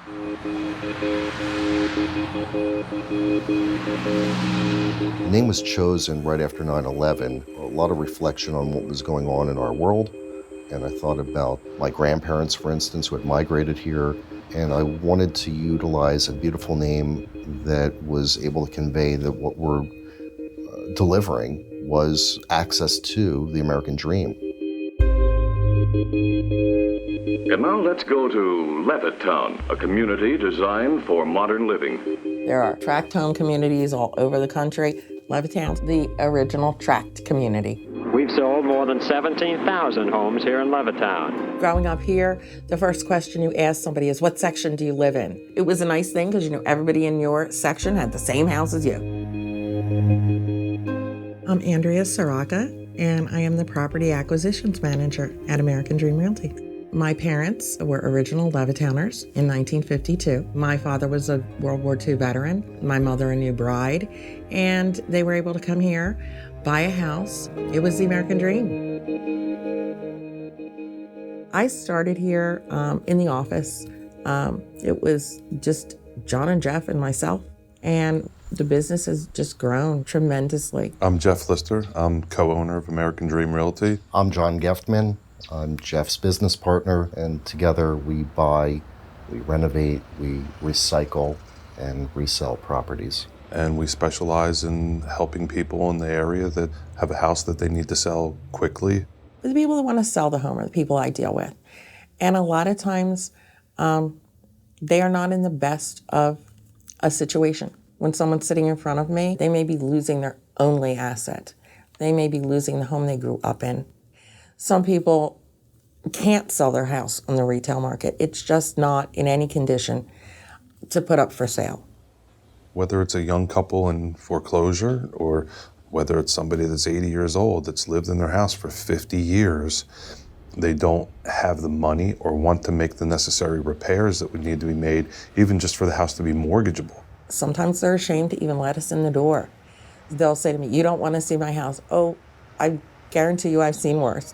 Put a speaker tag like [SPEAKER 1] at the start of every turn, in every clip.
[SPEAKER 1] The name was chosen right after 9/11. A lot of reflection on what was going on in our world. And I thought about my grandparents, for instance, who had migrated here. And I wanted to utilize a beautiful name that was able to convey that what we're delivering was access to the American dream.
[SPEAKER 2] And now let's go to Levittown, a community designed for modern living.
[SPEAKER 3] There are tract home communities all over the country. Levittown's the original tract community.
[SPEAKER 4] We've sold more than 17,000 homes here in Levittown.
[SPEAKER 3] Growing up here, the first question you ask somebody is, what section do you live in? It was a nice thing because, everybody in your section had the same house as you. I'm Andrea, and I am the Property Acquisitions Manager at American Dream Realty. My parents were original Levittowners in 1952. My father was a World War II veteran, my mother a new bride, and they were able to come here, buy a house. It was the American dream. I started here in the office. It was just John and Jeff and myself, and the business has just grown tremendously.
[SPEAKER 5] I'm Jeff Lister. I'm co-owner of American Dream Realty.
[SPEAKER 1] I'm John Geftman. I'm Jeff's business partner, and together we buy, we renovate, we recycle, and resell properties.
[SPEAKER 5] And we specialize in helping people in the area that have a house that they need to sell quickly.
[SPEAKER 3] The people that want to sell the home are the people I deal with. And a lot of times, they are not in the best of a situation. When someone's sitting in front of me, they may be losing their only asset. They may be losing the home they grew up in. Some people can't sell their house on the retail market. It's just not in any condition to put up for sale.
[SPEAKER 5] Whether it's a young couple in foreclosure or whether it's somebody that's 80 years old that's lived in their house for 50 years, they don't have the money or want to make the necessary repairs that would need to be made, even just for the house to be mortgageable.
[SPEAKER 3] Sometimes they're ashamed to even let us in the door. They'll say to me, "You don't want to see my house." Oh, I guarantee you I've seen worse.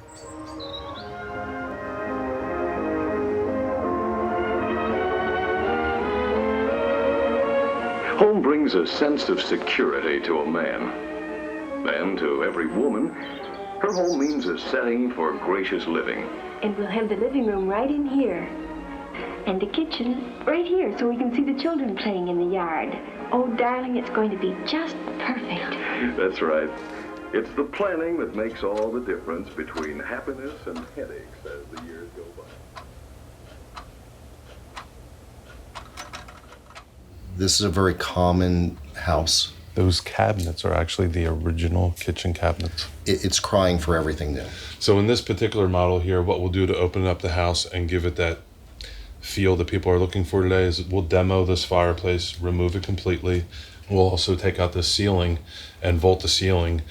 [SPEAKER 2] Home brings a sense of security to a man. And to every woman, her home means a setting for gracious living.
[SPEAKER 6] And we'll have the living room right in here. And the kitchen right here so we can see the children playing in the yard. Oh, darling, it's going to be just perfect.
[SPEAKER 2] That's right. It's the planning that makes all the difference between happiness and headaches as the years go by.
[SPEAKER 1] This is a very common house.
[SPEAKER 5] Those cabinets are actually the original kitchen cabinets.
[SPEAKER 1] It's crying for everything new.
[SPEAKER 5] So in this particular model here, what we'll do to open up the house and give it that feel that people are looking for today is we'll demo this fireplace, remove it completely. We'll also take out the ceiling and vault the ceiling,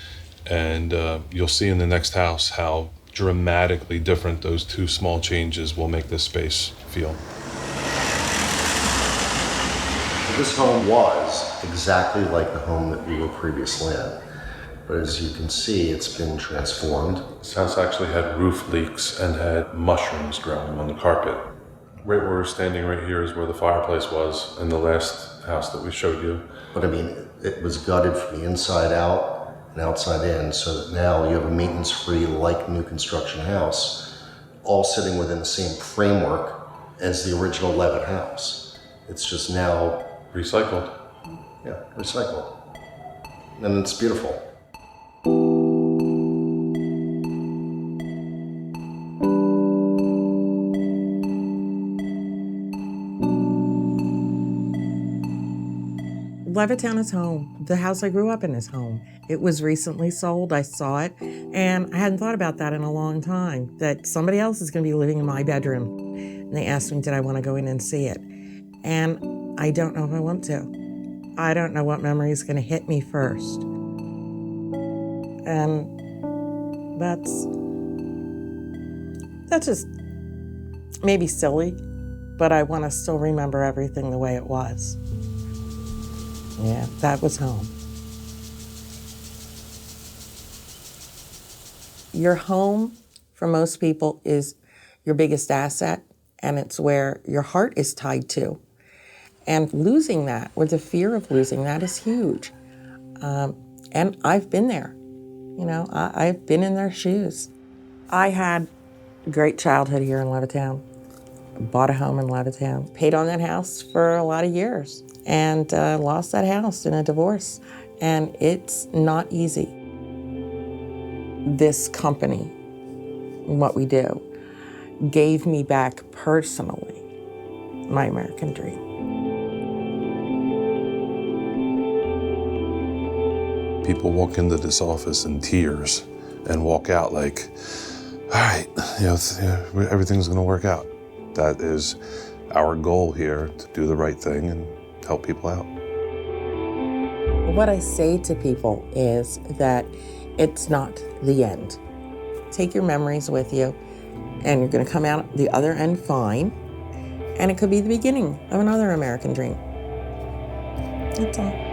[SPEAKER 5] and you'll see in the next house how dramatically different those two small changes will make this space feel.
[SPEAKER 1] This home was exactly like the home that we were previously in. But as you can see, it's been transformed.
[SPEAKER 5] This house actually had roof leaks and had mushrooms growing on the carpet. Right where we're standing right here is where the fireplace was in the last house that we showed you.
[SPEAKER 1] But I mean, it was gutted from the inside out and outside in, so that now you have a maintenance-free, like new construction house, all sitting within the same framework as the original Levitt house. It's just now
[SPEAKER 5] recycled.
[SPEAKER 1] Yeah, recycled. And it's beautiful.
[SPEAKER 3] Levittown is home. The house I grew up in is home. It was recently sold. I saw it, and I hadn't thought about that in a long time, that somebody else is going to be living in my bedroom. And they asked me, did I want to go in and see it? And I don't know if I want to. I don't know what memory is going to hit me first. And that's just maybe silly, but I want to still remember everything the way it was. Yeah, that was home. Your home, for most people, is your biggest asset, and it's where your heart is tied to. And losing that, or the fear of losing that, is huge. And I've been there. You know, I've been in their shoes. I had a great childhood here in Levittown. Bought a home in Levittown. Paid on that house for a lot of years. And lost that house in a divorce. And it's not easy. This company, what we do, gave me back personally my American dream.
[SPEAKER 5] People walk into this office in tears and walk out like, all right, everything's gonna work out. That is our goal here, to do the right thing and help people out.
[SPEAKER 3] What I say to people is that it's not the end. Take your memories with you, and you're gonna come out the other end fine, and it could be the beginning of another American dream. That's all.